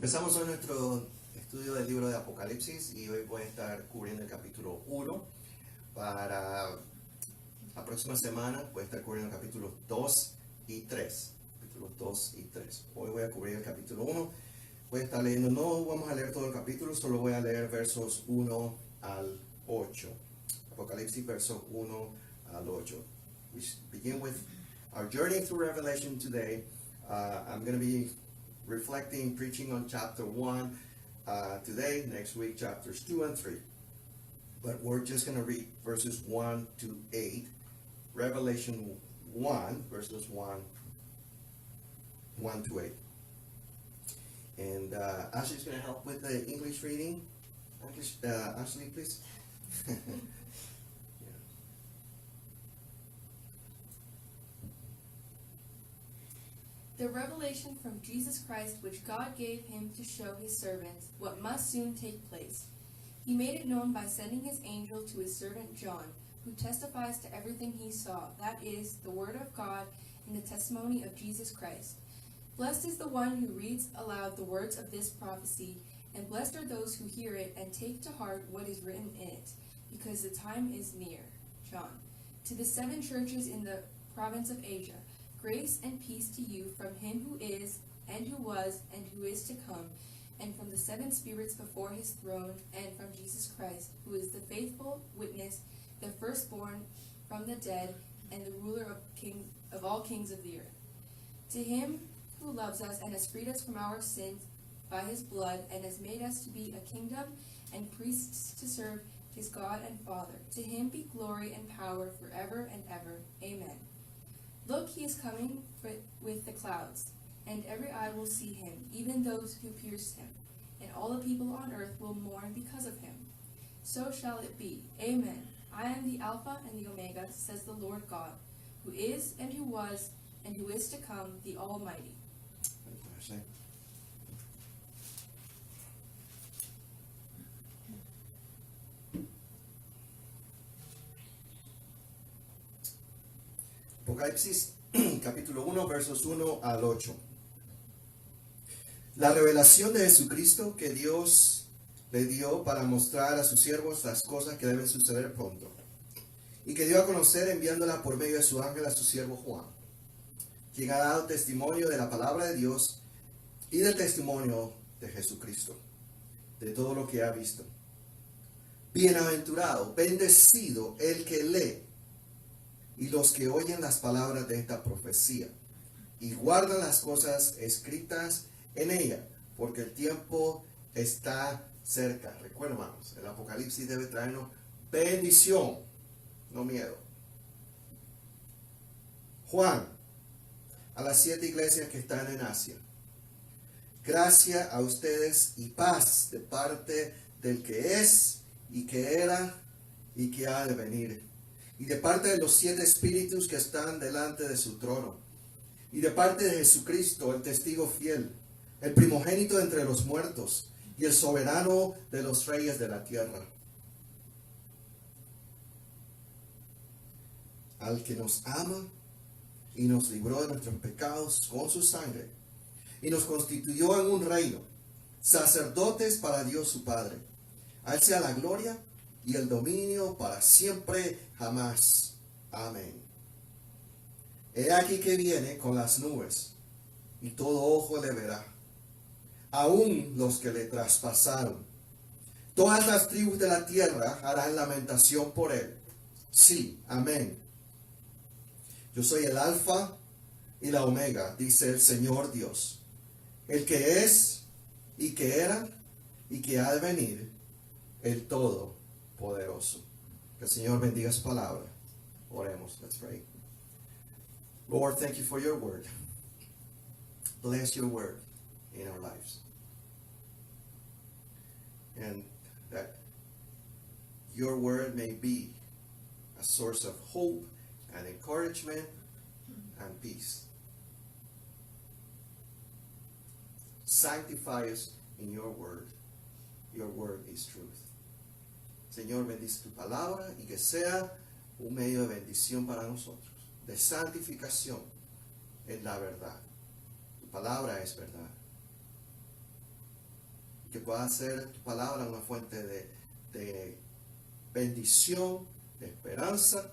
Empezamos hoy nuestro estudio del libro de Apocalipsis y hoy voy a estar cubriendo el capítulo 1. Para la próxima semana voy a estar cubriendo el capítulos 2 y 3. Capítulos 2 y 3. Hoy voy a cubrir el capítulo 1. Voy a estar leyendo, no vamos a leer todo el capítulo, solo voy a leer versos 1 al 8. Apocalipsis versos 1 al 8. We begin with our journey through Revelation today. I'm going to be reflecting, preaching on chapter 1 today, next week chapters 2 and 3. But we're just going to read verses 1 to 8. Revelation 1, verses 1 to 8. And Ashley's going to help with the English reading. Ashley, please. The revelation from Jesus Christ which God gave him to show his servants what must soon take place. He made it known by sending his angel to his servant John, who testifies to everything he saw, that is, the word of God and the testimony of Jesus Christ. Blessed is the one who reads aloud the words of this prophecy, and blessed are those who hear it and take to heart what is written in it, because the time is near. John. To the 7 churches in the province of Asia, grace and peace to you from him who is, and who was, and who is to come, and from the 7 spirits before his throne, and from Jesus Christ, who is the faithful witness, the firstborn from the dead, and the ruler of all kings of the earth. To him who loves us and has freed us from our sins by his blood, and has made us to be a kingdom and priests to serve his God and Father. To him be glory and power forever and ever. Amen. Look, he is coming with the clouds, and every eye will see him, even those who pierced him, and all the people on earth will mourn because of him. So shall it be. Amen. I am the Alpha and the Omega, says the Lord God, who is, and who was, and who is to come, the Almighty. Thank you, Ashley. Apocalipsis capítulo 1 versos 1 al 8. La revelación de Jesucristo que Dios le dio para mostrar a sus siervos las cosas que deben suceder pronto, y que dio a conocer enviándola por medio de su ángel a su siervo Juan, quien ha dado testimonio de la palabra de Dios y del testimonio de Jesucristo, de todo lo que ha visto. Bienaventurado, bendecido el que lee y los que oyen las palabras de esta profecía y guardan las cosas escritas en ella, porque el tiempo está cerca. Recuerda, hermanos, el Apocalipsis debe traernos bendición, no miedo. Juan, a las 7 iglesias que están en Asia: gracia a ustedes y paz de parte del que es y que era y que ha de venir, y de parte de los 7 espíritus que están delante de su trono, y de parte de Jesucristo, el testigo fiel, el primogénito entre los muertos, y el soberano de los reyes de la tierra. Al que nos ama y nos libró de nuestros pecados con su sangre, y nos constituyó en un reino, sacerdotes para Dios su Padre. A él sea la gloria y el dominio para siempre jamás. Amén. He aquí que viene con las nubes, y todo ojo le verá, aun los que le traspasaron. Todas las tribus de la tierra harán lamentación por él. Sí, amén. Yo soy el Alfa y la Omega, dice el Señor Dios, el que es y que era y que ha de venir, el Todopoderoso. Que el Señor bendiga su palabra. Oremos. Let's pray. Lord, thank you for your word. Bless your word in our lives. And that your word may be a source of hope and encouragement and peace. Sanctify us in your word. Your word is truth. Señor, bendice tu palabra y que sea un medio de bendición para nosotros, de santificación en la verdad. Tu palabra es verdad. que pueda ser tu palabra una fuente de bendición, de esperanza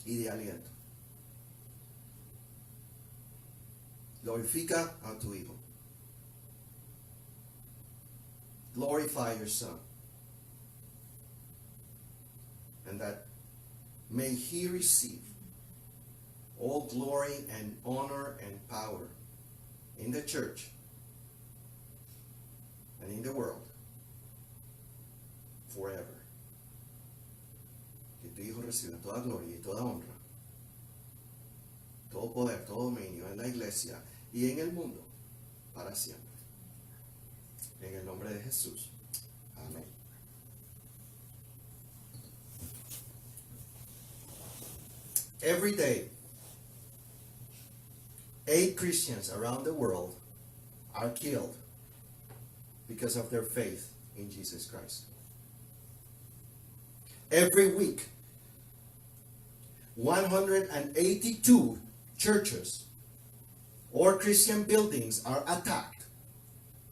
y de aliento. Glorifica a tu Hijo. Glorify your Son. And that may He receive all glory and honor and power in the church and in the world forever. Que tu Hijo reciba toda gloria y toda honra, todo poder, todo dominio en la iglesia y en el mundo para siempre. En el nombre de Jesús. Amén. Every day, 8 Christians around the world are killed because of their faith in Jesus Christ. Every week, 182 churches or Christian buildings are attacked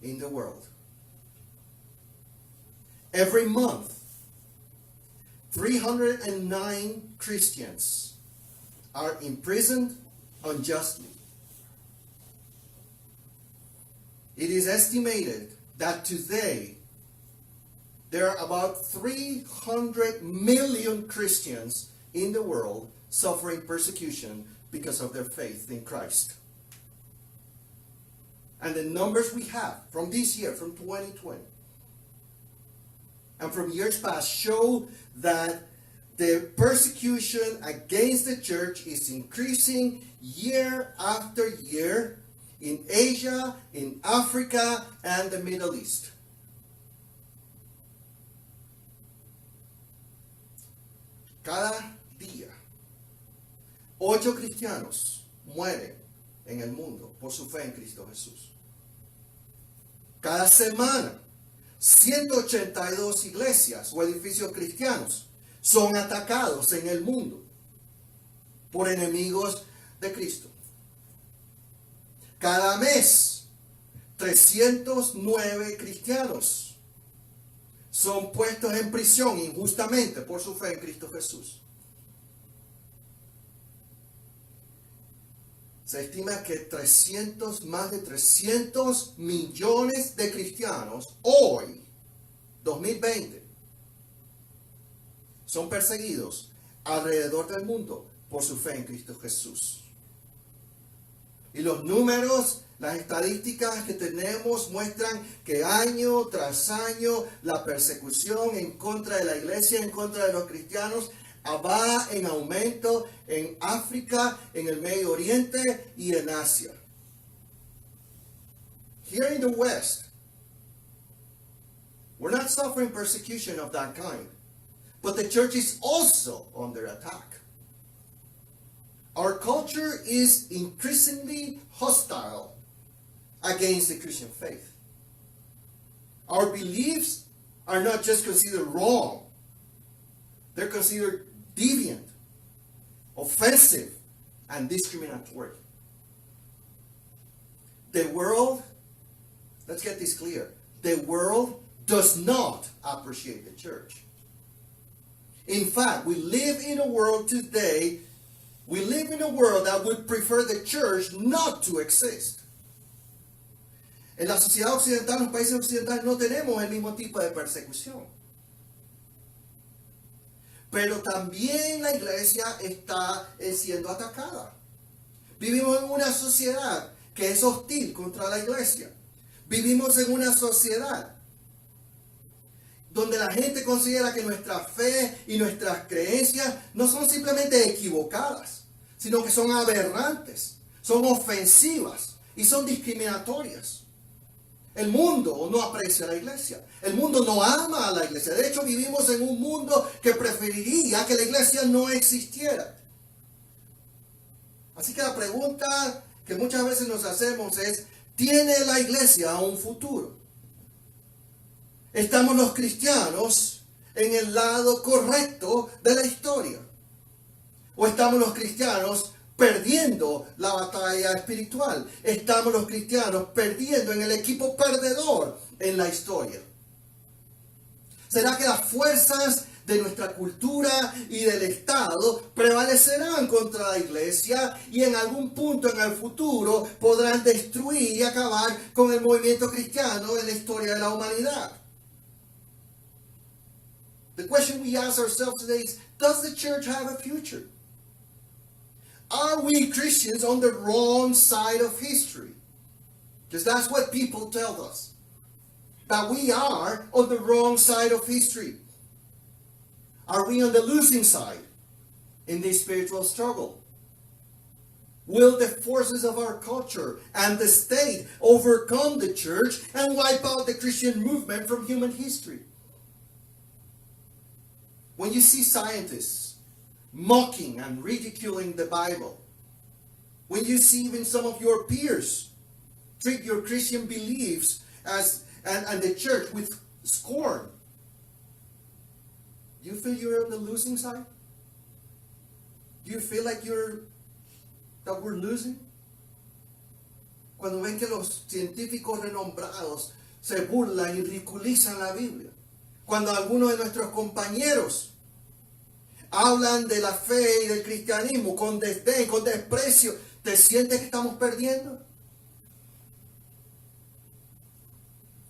in the world. Every month, 309 Christians are imprisoned unjustly. It is estimated that today there are about 300 million Christians in the world suffering persecution because of their faith in Christ. And the numbers we have from this year, from 2020, and from years past show that the persecution against the church is increasing year after year in Asia, in Africa, and the Middle East. Cada día, 8 cristianos mueren en el mundo por su fe en Cristo Jesús. Cada semana, 182 iglesias o edificios cristianos son atacados en el mundo por enemigos de Cristo. Cada mes, 309 cristianos son puestos en prisión injustamente por su fe en Cristo Jesús. Se estima que más de 300 millones de cristianos hoy, 2020, son perseguidos alrededor del mundo por su fe en Cristo Jesús. Y los números, las estadísticas que tenemos muestran que año tras año la persecución en contra de la iglesia, en contra de los cristianos, va en aumento en África, en el Medio Oriente y en Asia. Here in the West, we're not suffering persecution of that kind, but the church is also under attack. Our culture is increasingly hostile against the Christian faith. Our beliefs are not just considered wrong, they're considered deviant, offensive, and discriminatory. The world, let's get this clear, the world does not appreciate the church. In fact, we live in a world today, that would prefer the church not to exist. En la sociedad occidental, en los países occidentales, no tenemos el mismo tipo de persecución. Pero también la iglesia está siendo atacada. Vivimos en una sociedad que es hostil contra la iglesia. Vivimos en una sociedad donde la gente considera que nuestra fe y nuestras creencias no son simplemente equivocadas, sino que son aberrantes, son ofensivas y son discriminatorias. El mundo no aprecia a la iglesia. El mundo no ama a la iglesia. De hecho, vivimos en un mundo que preferiría que la iglesia no existiera. Así que la pregunta que muchas veces nos hacemos es, ¿tiene la iglesia un futuro? ¿Estamos los cristianos en el lado correcto de la historia? ¿O estamos los cristianos perdiendo la batalla espiritual. Estamos los cristianos perdiendo en el equipo perdedor en la historia. ¿Será que las fuerzas de nuestra cultura y del Estado prevalecerán contra la iglesia y en algún punto en el futuro podrán destruir y acabar con el movimiento cristiano en la historia de la humanidad? The question we ask ourselves today is, does the church have a future? Are we Christians on the wrong side of history? Because that's what people tell us. That we are on the wrong side of history. Are we on the losing side in this spiritual struggle? Will the forces of our culture and the state overcome the church and wipe out the Christian movement from human history? When you see scientists mocking and ridiculing the Bible, when you see even some of your peers treat your Christian beliefs and the church with scorn, do you feel you're on the losing side? Do you feel like that we're losing? Cuando ven que los científicos renombrados se burlan y ridiculizan la Biblia, cuando algunos de nuestros compañeros hablan de la fe y del cristianismo con desdén, con desprecio, ¿te sientes que estamos perdiendo?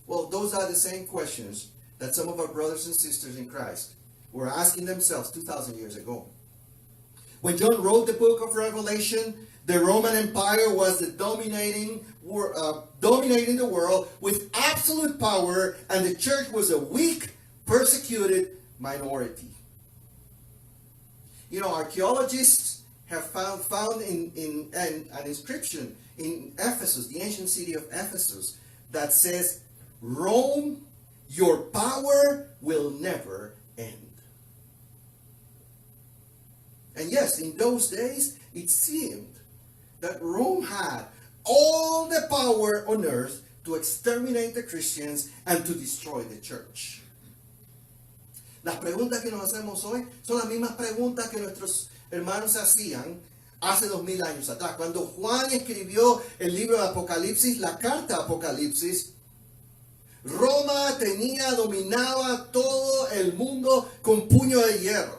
Well, those are the same questions that some of our brothers and sisters in Christ were asking themselves 2,000 years ago. When John wrote the book of Revelation, the Roman Empire was dominating the world with absolute power, and the church was a weak, persecuted minority. You know, archaeologists have found in an inscription in Ephesus, the ancient city of Ephesus, that says, Rome, your power will never end. And yes, in those days, it seemed that Rome had all the power on earth to exterminate the Christians and to destroy the church. Las preguntas que nos hacemos hoy son las mismas preguntas que nuestros hermanos se hacían hace 2000 años atrás. Cuando Juan escribió el libro de Apocalipsis, la carta de Apocalipsis, Roma dominaba todo el mundo con puño de hierro.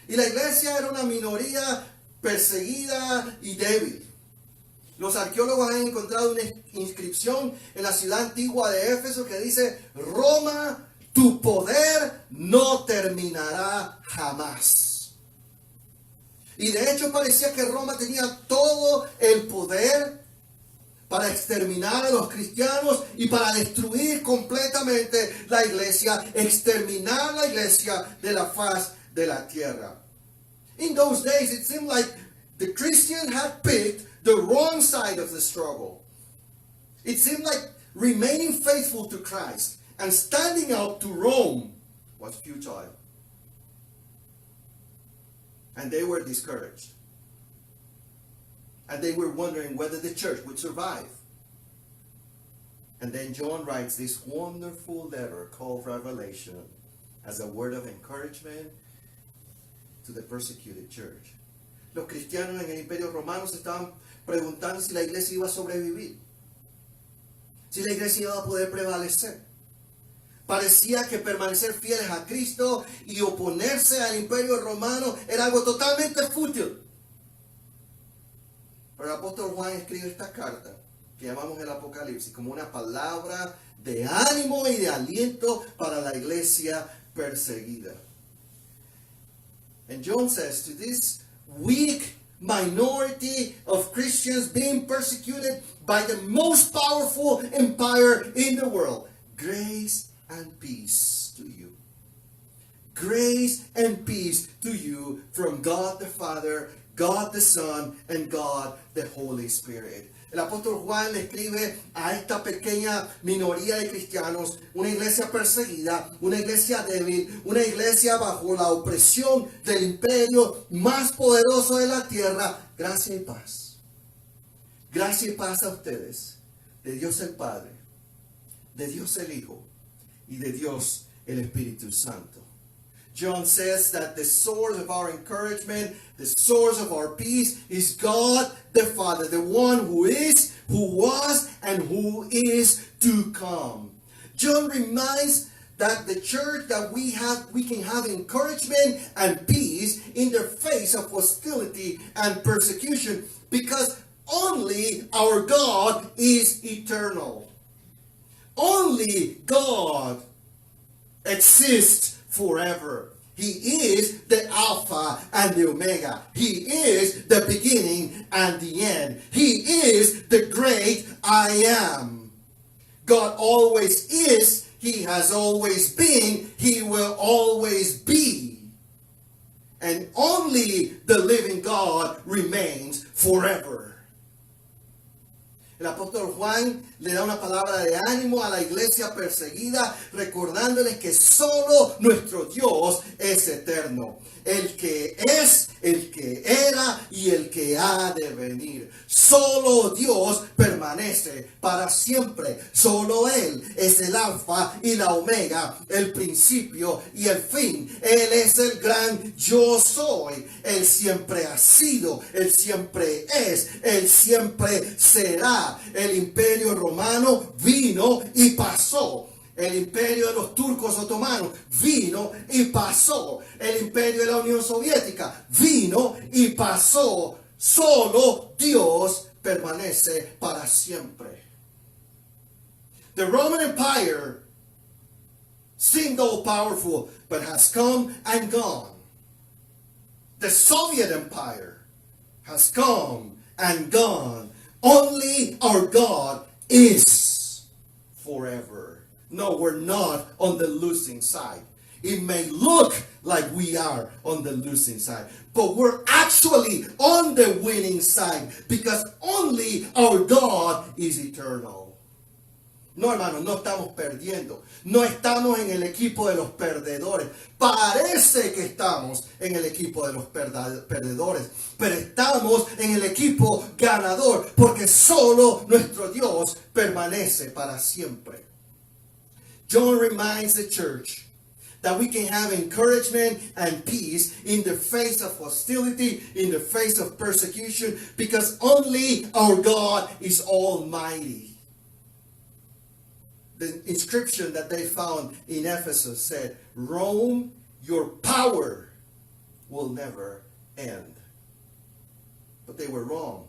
Y la iglesia era una minoría perseguida y débil. Los arqueólogos han encontrado una inscripción en la ciudad antigua de Éfeso que dice, Roma, tu poder no terminará jamás. Y de hecho parecía que Roma tenía todo el poder para exterminar a los cristianos y para destruir completamente la iglesia, exterminar la iglesia de la faz de la tierra. In those days, it seemed like the Christians had picked the wrong side of the struggle. It seemed like remaining faithful to Christ and standing up to Rome was futile. And they were discouraged. And they were wondering whether the church would survive. And then John writes this wonderful letter called Revelation as a word of encouragement to the persecuted church. Los cristianos en el Imperio Romano se estaban preguntando si la iglesia iba a sobrevivir, si la iglesia iba a poder prevalecer. Parecía que permanecer fieles a Cristo y oponerse al Imperio Romano era algo totalmente fútil. Pero el apóstol Juan escribe esta carta que llamamos el Apocalipsis como una palabra de ánimo y de aliento para la iglesia perseguida. And John says to this weak minority of Christians being persecuted by the most powerful empire in the world, grace and peace to you. Grace and peace to you from God the Father, God the Son, and God the Holy Spirit. El apóstol Juan le escribe a esta pequeña minoría de cristianos, una iglesia perseguida, una iglesia débil, una iglesia bajo la opresión del imperio más poderoso de la tierra. Gracia y paz. Gracia y paz a ustedes, de Dios el Padre, de Dios el Hijo y de Dios el Espíritu Santo. John says that the source of our encouragement, the source of our peace is God the Father, the one who is, who was, and who is to come. John reminds that the church that we can have encouragement and peace in the face of hostility and persecution because only our God is eternal. Only God exists forever. He is the Alpha and the Omega. He is the beginning and the end. He is the great I am. God always is. He has always been. He will always be. And only the living God remains forever. El apóstol Juan le da una palabra de ánimo a la iglesia perseguida, recordándoles que solo nuestro Dios es eterno. El que es, el que era y el que ha de venir. Solo Dios permanece para siempre. Solo Él es el alfa y la omega, el principio y el fin. Él es el gran yo soy. Él siempre ha sido, Él siempre es, Él siempre será. El imperio romano vino y pasó. El imperio de los turcos otomanos vino y pasó. El imperio de la Unión Soviética vino y pasó. Solo Dios permanece para siempre. The Roman Empire seemed all powerful, but has come and gone. The Soviet Empire has come and gone. Only our God is forever. No, we're not on the losing side. It may look like we are on the losing side, but we're actually on the winning side because only our God is eternal. No, hermanos, no estamos perdiendo. No estamos en el equipo de los perdedores. Parece que estamos en el equipo de los perdedores, pero estamos en el equipo ganador porque solo nuestro Dios permanece para siempre. John reminds the church that we can have encouragement and peace in the face of hostility, in the face of persecution, because only our God is almighty. The inscription that they found in Ephesus said, Rome, your power will never end. But they were wrong.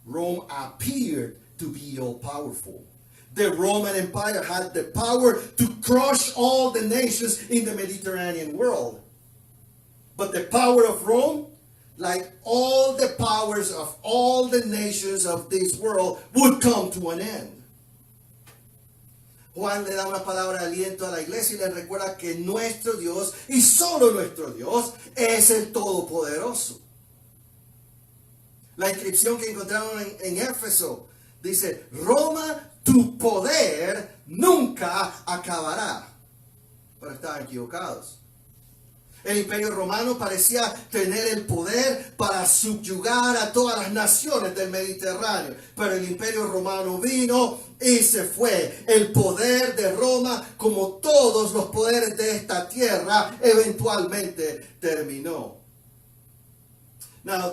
Rome appeared to be all powerful. The Roman Empire had the power to crush all the nations in the Mediterranean world. But the power of Rome, like all the powers of all the nations of this world, would come to an end. Juan le da una palabra de aliento a la iglesia y le recuerda que nuestro Dios, y solo nuestro Dios, es el Todopoderoso. La inscripción que encontraron en Éfeso dice, Roma, tu poder nunca acabará. Pero estaban equivocados. El imperio romano parecía tener el poder para subyugar a todas las naciones del Mediterráneo. Pero el imperio romano vino y se fue. El poder de Roma, como todos los poderes de esta tierra, eventualmente terminó. Now,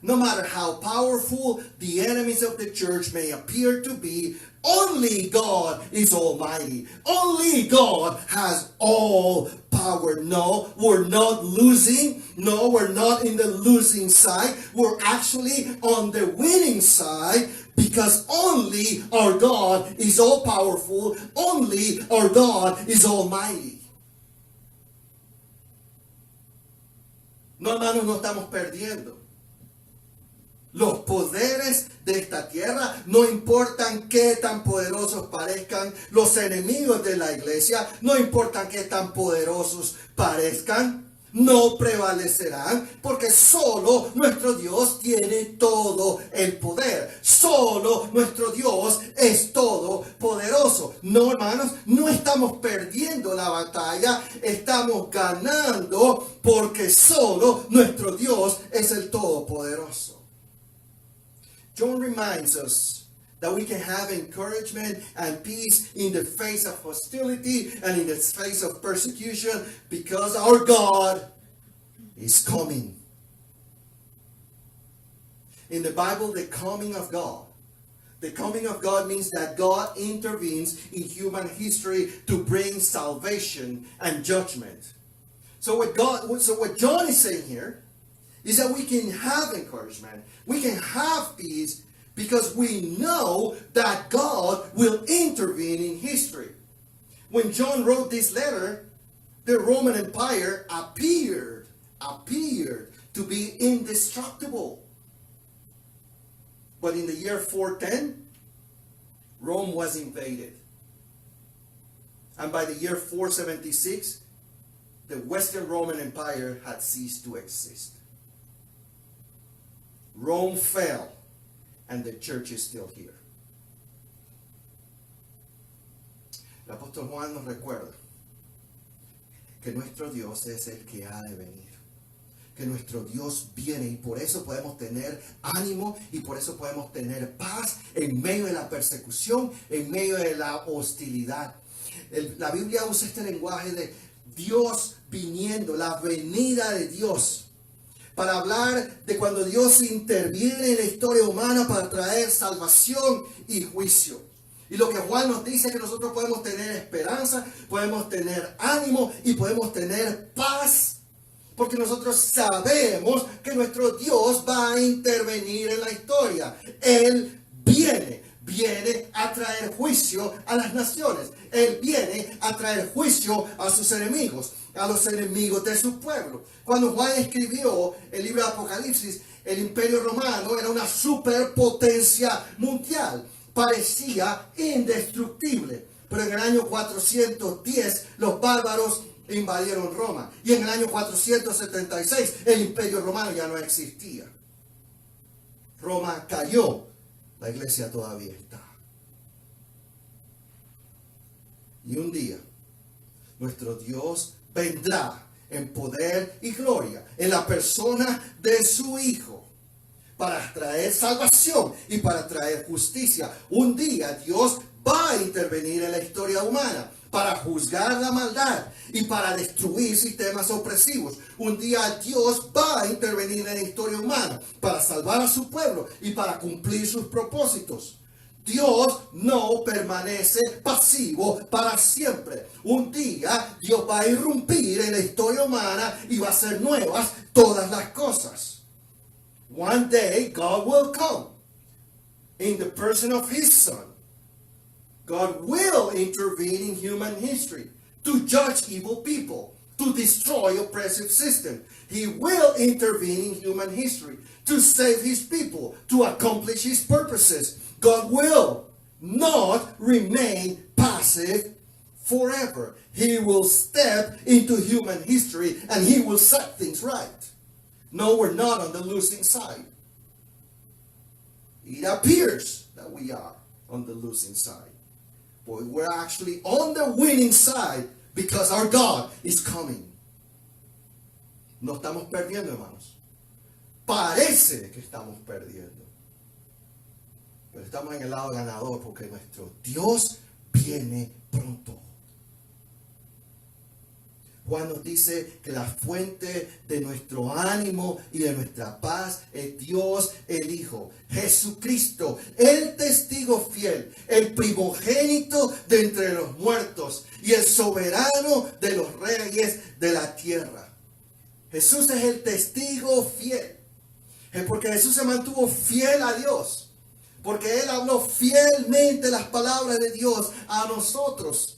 no matter how powerful the enemies of the church may appear to be, only God is almighty. Only God has all power. No, we're not losing. No, we're not in the losing side. We're actually on the winning side because only our God is all powerful. Only our God is almighty. No, hermanos, no estamos perdiendo. Los poderes de esta tierra, no importan qué tan poderosos parezcan, los enemigos de la iglesia, no importan qué tan poderosos parezcan, no prevalecerán, porque solo nuestro Dios tiene todo el poder. Solo nuestro Dios es todopoderoso. No, hermanos, no estamos perdiendo la batalla, estamos ganando porque solo nuestro Dios es el todopoderoso. John reminds us That we can have encouragement and peace in the face of hostility and in the face of persecution because our God is coming. In the Bible, the coming of God means that God intervenes in human history to bring salvation and judgment. So what John is saying here is that we can have encouragement, we can have peace, because we know that God will intervene in history. When John wrote this letter, the Roman Empire appeared to be indestructible. But in the year 410, Rome was invaded. And by the year 476, the Western Roman Empire had ceased to exist. Rome fell, and the church is still here. El apóstol Juan nos recuerda que nuestro Dios es el que ha de venir. Que nuestro Dios viene, y por eso podemos tener ánimo y por eso podemos tener paz en medio de la persecución, en medio de la hostilidad. La Biblia usa este lenguaje de Dios viniendo, la venida de Dios, para hablar de cuando Dios interviene en la historia humana para traer salvación y juicio. Y lo que Juan nos dice es que nosotros podemos tener esperanza, podemos tener ánimo y podemos tener paz, porque nosotros sabemos que nuestro Dios va a intervenir en la historia. Él viene a traer juicio a las naciones. Él viene a traer juicio a sus enemigos, a los enemigos de su pueblo. Cuando Juan escribió el libro de Apocalipsis, el Imperio Romano era una superpotencia mundial. Parecía indestructible. Pero en el año 410 los bárbaros invadieron Roma. Y en el año 476 el Imperio Romano ya no existía. Roma cayó. La iglesia todavía está. Y un día nuestro Dios vendrá en poder y gloria en la persona de su Hijo para traer salvación y para traer justicia. Un día Dios va a intervenir en la historia humana para juzgar la maldad y para destruir sistemas opresivos. Un día Dios va a intervenir en la historia humana para salvar a su pueblo y para cumplir sus propósitos. Dios no permanece pasivo para siempre. Un día Dios va a irrumpir en la historia humana y va a hacer nuevas todas las cosas. One day God will come in the person of His Son. God will intervene in human history to judge evil people, to destroy oppressive systems. He will intervene in human history to save His people, to accomplish His purposes. God will not remain passive forever. He will step into human history and He will set things right. No, we're not on the losing side. It appears that we are on the losing side. But we're actually on the winning side because our God is coming. No estamos perdiendo, hermanos. Parece que estamos perdiendo. Pero estamos en el lado ganador porque nuestro Dios viene pronto. Juan nos dice que la fuente de nuestro ánimo y de nuestra paz es Dios el Hijo, Jesucristo, el testigo fiel, el primogénito de entre los muertos y el soberano de los reyes de la tierra. Jesús es el testigo fiel, es porque Jesús se mantuvo fiel a Dios, porque Él habló fielmente las palabras de Dios a nosotros.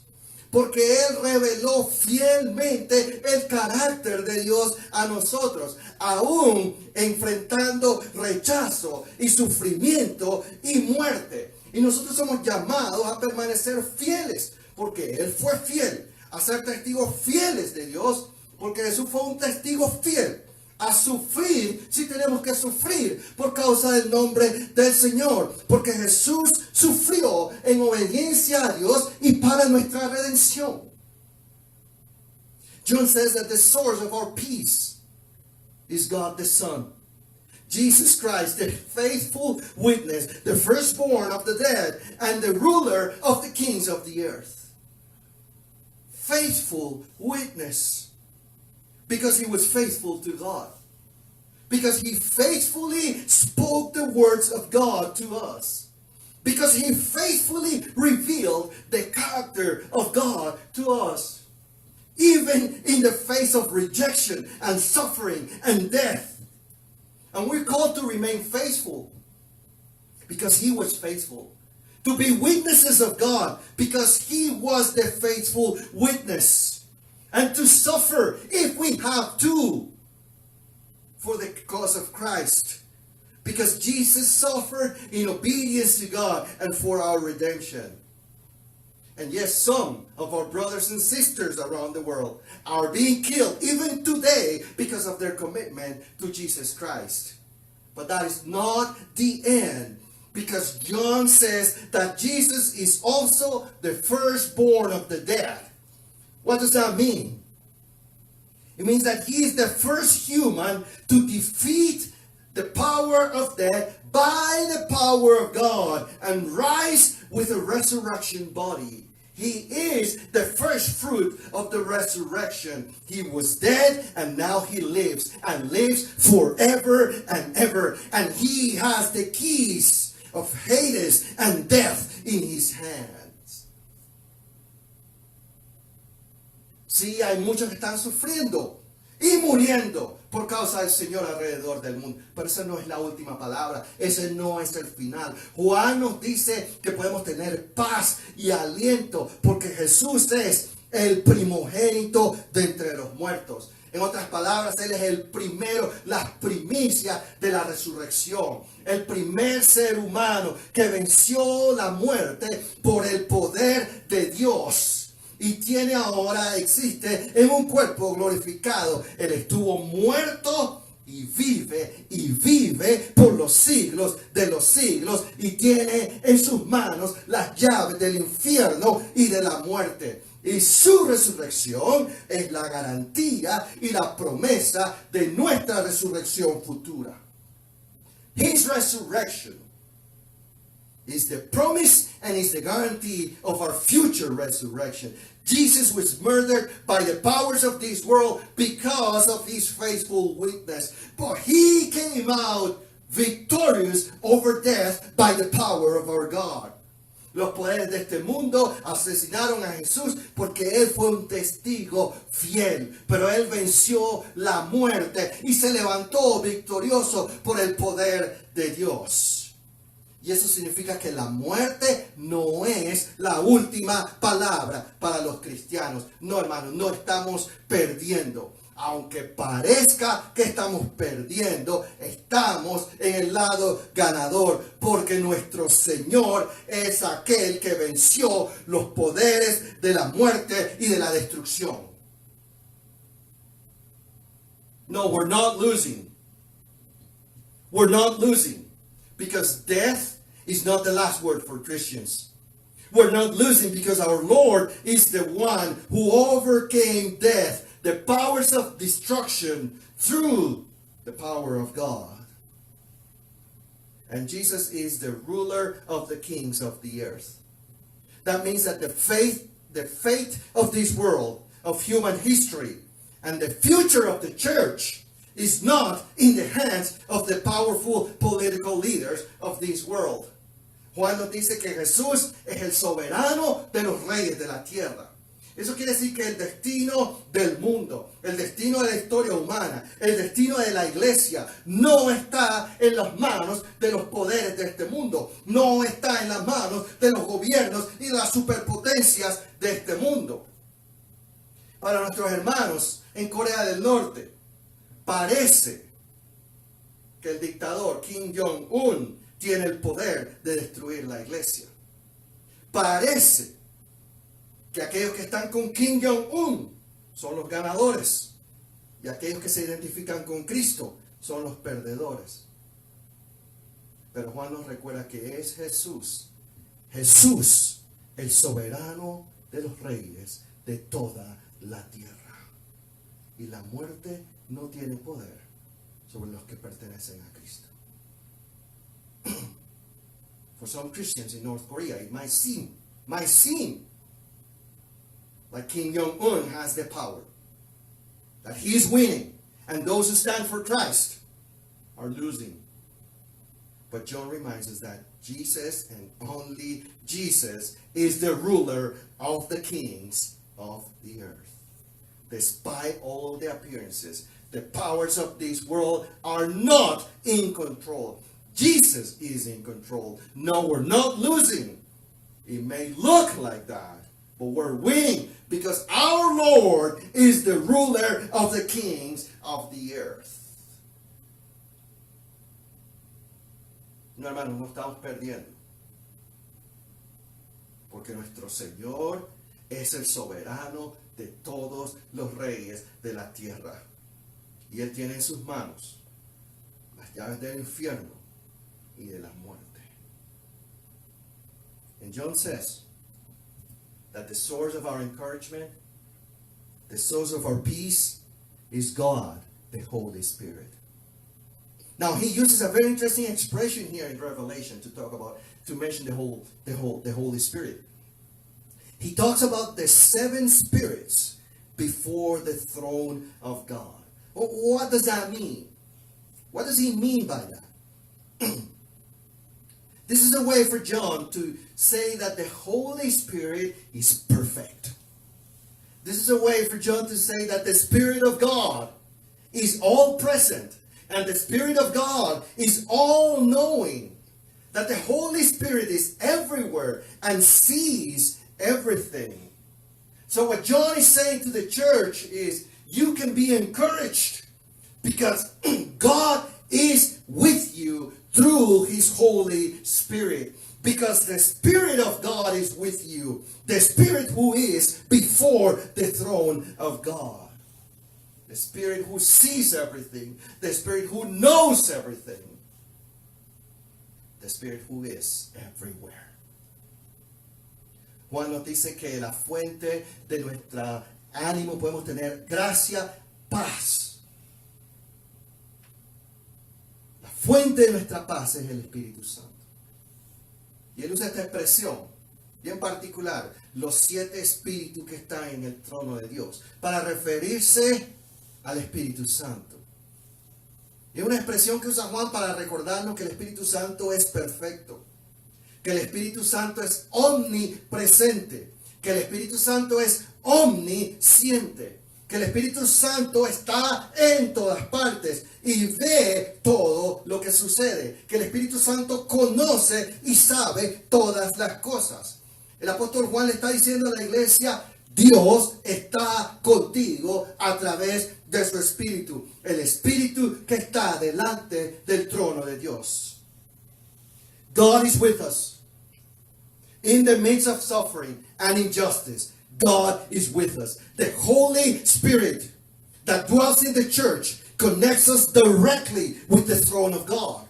Porque Él reveló fielmente el carácter de Dios a nosotros, aún enfrentando rechazo y sufrimiento y muerte. Y nosotros somos llamados a permanecer fieles, porque Él fue fiel, a ser testigos fieles de Dios, porque Jesús fue un testigo fiel. A sufrir si tenemos que sufrir por causa del nombre del Señor, porque Jesús sufrió en obediencia a Dios y para nuestra redención. John says that the source of our peace is God the Son. Jesus Christ, the faithful witness, the firstborn of the dead, and the ruler of the kings of the earth. Faithful witness. Because he was faithful to God. Because he faithfully spoke the words of God to us. Because he faithfully revealed the character of God to us. Even in the face of rejection and suffering and death. And we're called to remain faithful because he was faithful. To be witnesses of God because he was the faithful witness. And to suffer if we have to for the cause of Christ. Because Jesus suffered in obedience to God and for our redemption. And yes, some of our brothers and sisters around the world are being killed even today because of their commitment to Jesus Christ. But that is not the end. Because John says that Jesus is also the firstborn of the dead. What does that mean? It means that he is the first human to defeat the power of death by the power of God and rise with a resurrection body. He is the first fruit of the resurrection. He was dead and now he lives and lives forever and ever. And he has the keys of Hades and death in his hands. Sí, hay muchos que están sufriendo y muriendo por causa del Señor alrededor del mundo. Pero esa no es la última palabra. Ese no es el final. Juan nos dice que podemos tener paz y aliento porque Jesús es el primogénito de entre los muertos. En otras palabras, Él es el primero, las primicias de la resurrección. El primer ser humano que venció la muerte por el poder de Dios. Y tiene ahora, existe en un cuerpo glorificado. Él estuvo muerto y vive por los siglos de los siglos. Y tiene en sus manos las llaves del infierno y de la muerte. Y su resurrección es la garantía y la promesa de nuestra resurrección futura. His resurrection is the promise and is the guarantee of our future resurrection. Jesus was murdered by the powers of this world because of his faithful witness. But he came out victorious over death by the power of our God. Los poderes de este mundo asesinaron a Jesús porque él fue un testigo fiel. Pero él venció la muerte y se levantó victorioso por el poder de Dios. Y eso significa que la muerte no es la última palabra para los cristianos. No, hermanos, no estamos perdiendo. Aunque parezca que estamos perdiendo, estamos en el lado ganador, porque nuestro Señor es aquel que venció los poderes de la muerte y de la destrucción. No, we're not losing. We're not losing, because death is not the last word for Christians. We're not losing because our Lord is the one who overcame death, the powers of destruction, through the power of God. And Jesus is the ruler of the kings of the earth. That means that the fate of this world, of human history, and the future of the church is not in the hands of the powerful political leaders of this world. Juan nos dice que Jesús es el soberano de los reyes de la tierra. Eso quiere decir que el destino del mundo, el destino de la historia humana, el destino de la iglesia no está en las manos de los poderes de este mundo. No está en las manos de los gobiernos y de las superpotencias de este mundo. Para nuestros hermanos en Corea del Norte, parece que el dictador Kim Jong-un tiene el poder de destruir la iglesia. Parece que aquellos que están con Kim Jong-un son los ganadores y aquellos que se identifican con Cristo son los perdedores. Pero Juan nos recuerda que es Jesús, el soberano de los reyes de toda la tierra. Y la muerte no tiene poder sobre los que pertenecen a Cristo. For some Christians in North Korea, it might seem like Kim Jong-un has the power, that he is winning, and those who stand for Christ are losing. But John reminds us that Jesus and only Jesus is the ruler of the kings of the earth. Despite all the appearances, the powers of this world are not in control. Jesus is in control. No, we're not losing. It may look like that, but we're winning because our Lord is the ruler of the kings of the earth. No, hermanos, no estamos perdiendo. Porque nuestro Señor es el soberano de todos los reyes de la tierra. Y Él tiene en sus manos las llaves del infierno y de la muerte. And John says that the source of our encouragement, the source of our peace, is God, the Holy Spirit. Now he uses a very interesting expression here in Revelation to mention the Holy Spirit. He talks about the 7 spirits before the throne of God. What does that mean? What does he mean by that? This is a way for John to say that the Holy Spirit is perfect. This is a way for John to say that the Spirit of God is all present. And the Spirit of God is all-knowing. That the Holy Spirit is everywhere and sees everything. So what John is saying to the church is, you can be encouraged because God is with you through His Holy Spirit. Because the Spirit of God is with you. The Spirit who is before the throne of God. The Spirit who sees everything. The Spirit who knows everything. The Spirit who is everywhere. Juan nos dice que la fuente de nuestro ánimo podemos tener gracia, paz. La fuente de nuestra paz es el Espíritu Santo. Y él usa esta expresión, bien particular, los 7 espíritus que están en el trono de Dios, para referirse al Espíritu Santo. Y es una expresión que usa Juan para recordarnos que el Espíritu Santo es perfecto, que el Espíritu Santo es omnipresente, que el Espíritu Santo es omnisciente, que el Espíritu Santo está en todas partes y ve todo lo que sucede, que el Espíritu Santo conoce y sabe todas las cosas. El apóstol Juan le está diciendo a la iglesia, Dios está contigo a través de su Espíritu, el Espíritu que está delante del trono de Dios. God is with us in the midst of suffering and injustice. God is with us. The Holy Spirit that dwells in the church connects us directly with the throne of God.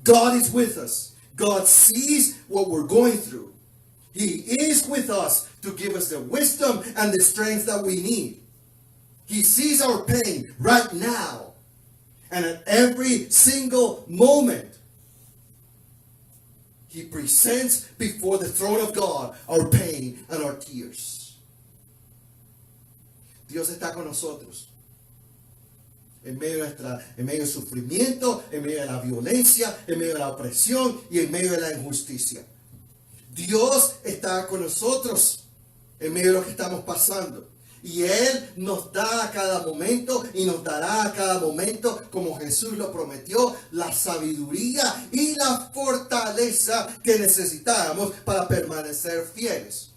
God is with us. God sees what we're going through. He is with us to give us the wisdom and the strength that we need. He sees our pain right now and at every single moment. He presents before the throne of God our pain and our tears. Dios está con nosotros. En medio del sufrimiento, en medio de la violencia, en medio de la opresión y en medio de la injusticia. Dios está con nosotros en medio de lo que estamos pasando. Y Él nos da a cada momento y nos dará a cada momento, como Jesús lo prometió, la sabiduría y la fortaleza que necesitamos para permanecer fieles.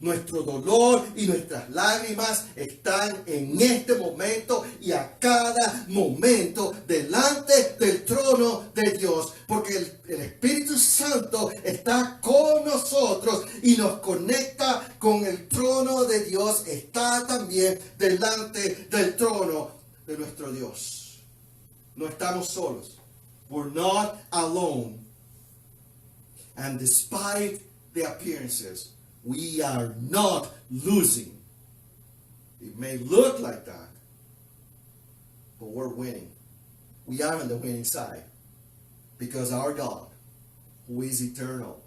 Nuestro dolor y nuestras lágrimas están en este momento y a cada momento delante del trono de Dios. Porque el Espíritu Santo está con nosotros y nos conecta con el trono de Dios. Está también delante del trono de nuestro Dios. No estamos solos. We're not alone. And despite the appearances, we are not losing. It may look like that, but we're winning. We are on the winning side because our God, who is eternal,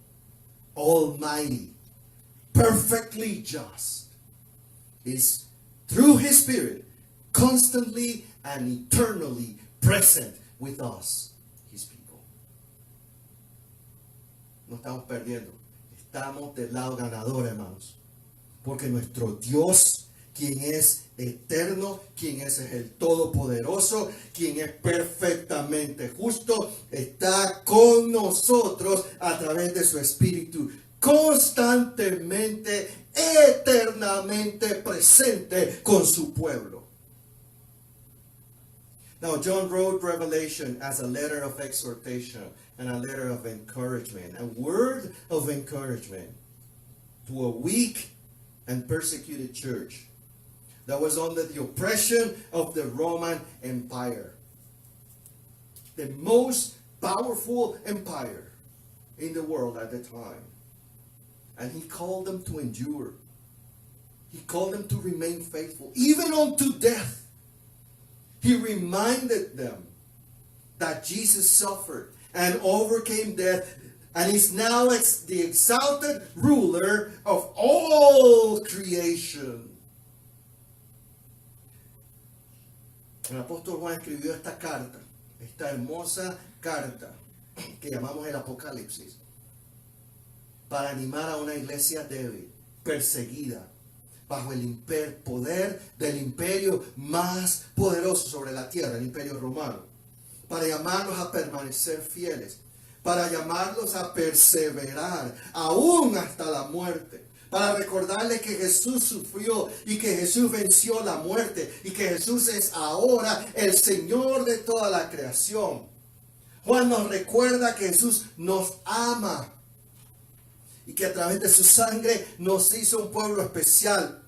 almighty, perfectly just, is through His Spirit constantly and eternally present with us, His people. No estamos perdiendo. Estamos del lado ganador, hermanos. Porque nuestro Dios, quien es eterno, quien es el todopoderoso, quien es perfectamente justo, está con nosotros a través de su Espíritu, constantemente, eternamente presente con su pueblo. Now, John wrote Revelation as a letter of exhortation and a letter of encouragement, a word of encouragement to a weak and persecuted church that was under the oppression of the Roman Empire. The most powerful empire in the world at the time. And he called them to endure. He called them to remain faithful, even unto death. He reminded them that Jesus suffered and overcame death and is now the exalted ruler of all creation. El apóstol Juan escribió esta carta, esta hermosa carta que llamamos el Apocalipsis, para animar a una iglesia débil, perseguida, bajo el poder del imperio más poderoso sobre la tierra, el imperio romano, para llamarlos a permanecer fieles, para llamarlos a perseverar aún hasta la muerte, para recordarles que Jesús sufrió y que Jesús venció la muerte y que Jesús es ahora el Señor de toda la creación. Juan nos recuerda que Jesús nos ama y que a través de su sangre nos hizo un pueblo especial,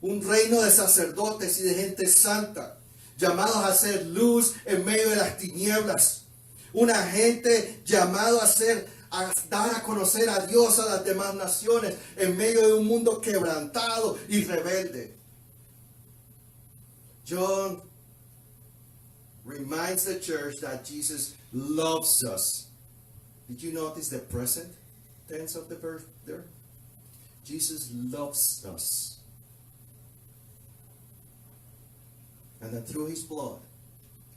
un reino de sacerdotes y de gente santa, llamados a ser luz en medio de las tinieblas, una gente llamado a dar a conocer a Dios a las demás naciones en medio de un mundo quebrantado y rebelde. John reminds the church that Jesus loves us. Did you notice the present tense of the verb there? Jesus loves us. And that through His blood,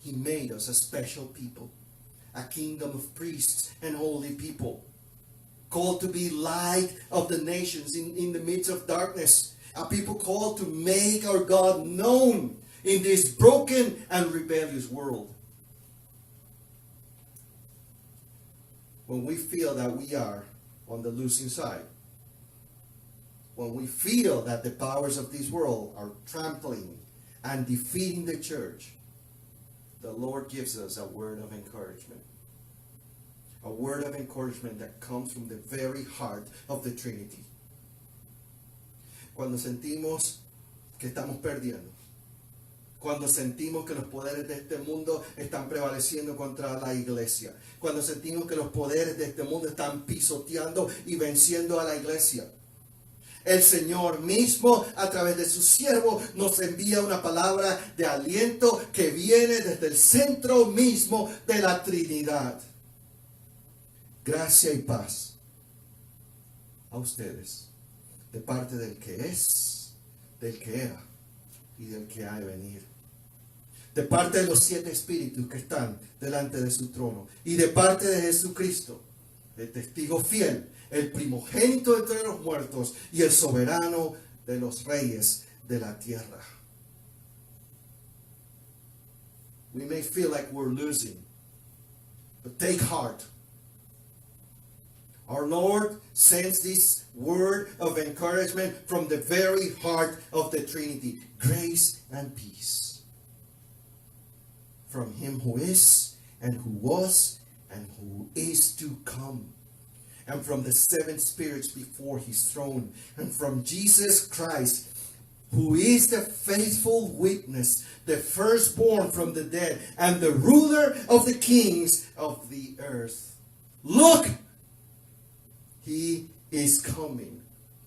He made us a special people, a kingdom of priests and holy people, called to be light of the nations in the midst of darkness, a people called to make our God known in this broken and rebellious world. When we feel that we are on the losing side, when we feel that the powers of this world are trampling and defeating the church, the Lord gives us a word of encouragement. A word of encouragement that comes from the very heart of the Trinity. Cuando sentimos que estamos perdiendo, cuando sentimos que los poderes de este mundo están prevaleciendo contra la iglesia, cuando sentimos que los poderes de este mundo están pisoteando y venciendo a la iglesia, el Señor mismo, a través de su siervo, nos envía una palabra de aliento que viene desde el centro mismo de la Trinidad. Gracia y paz a ustedes, de parte del que es, del que era y del que ha de venir. De parte de los 7 espíritus que están delante de su trono y de parte de Jesucristo, el testigo fiel, el primogénito entre los muertos y el soberano de los reyes de la tierra. We may feel like we're losing, but take heart. Our Lord sends this word of encouragement from the very heart of the Trinity. Grace and peace. From Him who is, and who was, and who is to come. And from the 7 spirits before His throne. And from Jesus Christ, who is the faithful witness, the firstborn from the dead, and the ruler of the kings of the earth. Look! He is coming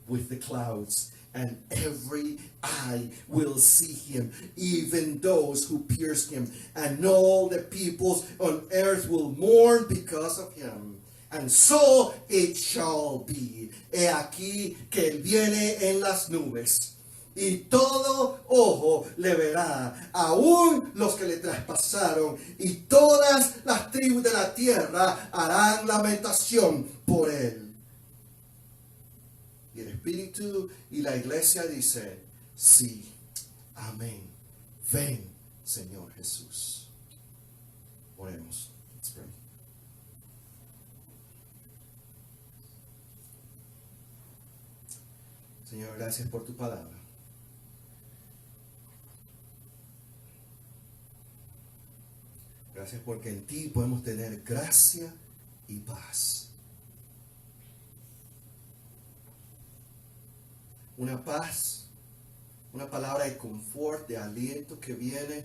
with the clouds, and every eye will see him, even those who pierced him, and all the peoples on earth will mourn because of him. And so it shall be. He aquí que él viene en las nubes, y todo ojo le verá, aún los que le traspasaron, y todas las tribus de la tierra harán lamentación por él. Y el Espíritu y la iglesia dicen, sí, amén. Ven, Señor Jesús. Oremos. Let's pray. Señor, gracias por tu palabra. Gracias porque en ti podemos tener gracia y paz. Una paz, una palabra de confort, de aliento que viene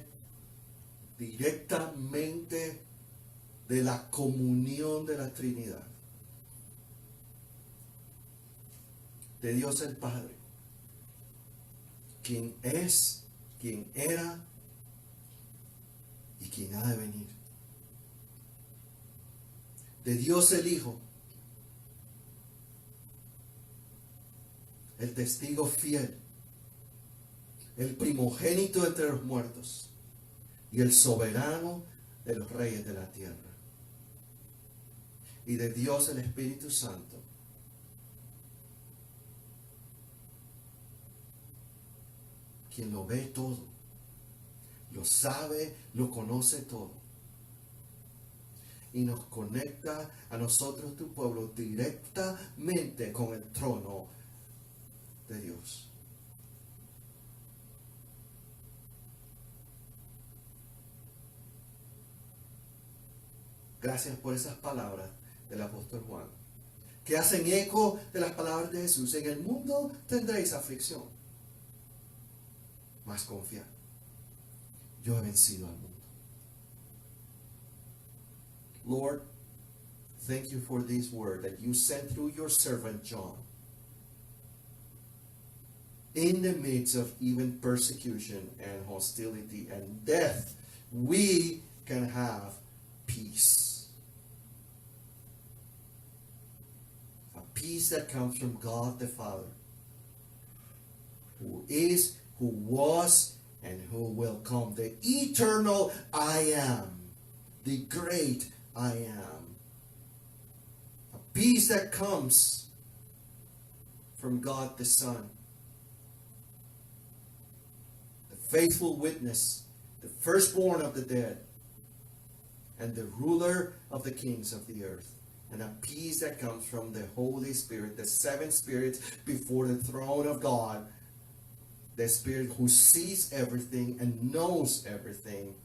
directamente de la comunión de la Trinidad. De Dios el Padre, quien es, quien era y quien ha de venir. De Dios el Hijo, el testigo fiel, el primogénito entre los muertos y el soberano de los reyes de la tierra. Y de Dios el Espíritu Santo, quien lo ve todo, lo sabe, lo conoce todo. Y nos conecta a nosotros, tu pueblo, directamente con el trono de Dios. Gracias por esas palabras del apóstol Juan, que hacen eco de las palabras de Jesús. En el mundo tendréis aflicción, mas confiad, yo he vencido al mundo. Lord, thank you for this word that you sent through your servant John. In the midst of even persecution and hostility and death, we can have peace. A peace that comes from God the Father, who is, who was, and who will come. The eternal I am, the great I am. A peace that comes from God the Son, the faithful witness, the firstborn of the dead, and the ruler of the kings of the earth. And a peace that comes from the Holy Spirit, the seven spirits before the throne of God, the Spirit who sees everything and knows everything.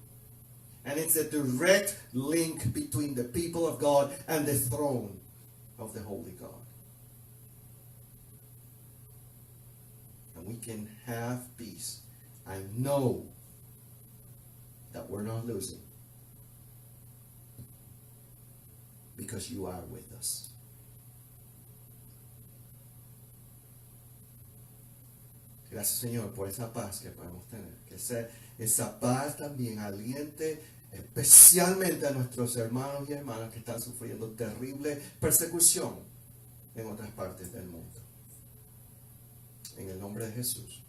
And it's a direct link between the people of God and the throne of the Holy God. And we can have peace. I know that we're not losing, because you are with us. Gracias, Señor, por esa paz que podemos tener. Que esa paz también aliente especialmente a nuestros hermanos y hermanas que están sufriendo terrible persecución en otras partes del mundo. En el nombre de Jesús.